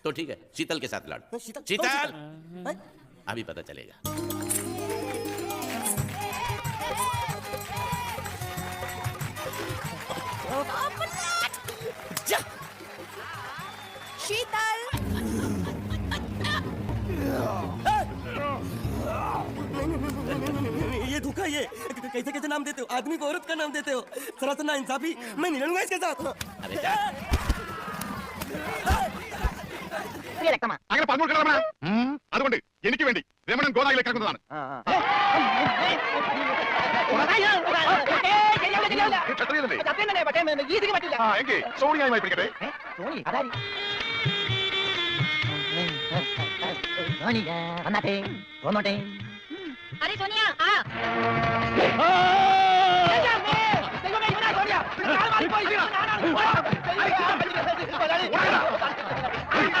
तो ठीक है, शीतल के साथ लड़। शीतल अभी पता चलेगा। शीतल ये धोखा, ये कैसे कैसे नाम देते हो? आदमी को औरत का नाम देते हो, थोड़ा सा ना इंसाफी। मैं नहीं लड़ूंगा इसके साथ। अरे जा। അങ്ങനെ പറഞ്ഞു കൊടുക്കണം. അതുകൊണ്ട് എനിക്ക് വേണ്ടി രമണൻ ഗോദായിലേക്ക് കിടക്കുന്നതാണ്. എങ്കിൽ സോണിയായി പിടിക്കട്ടെ. अरे सोनिया आ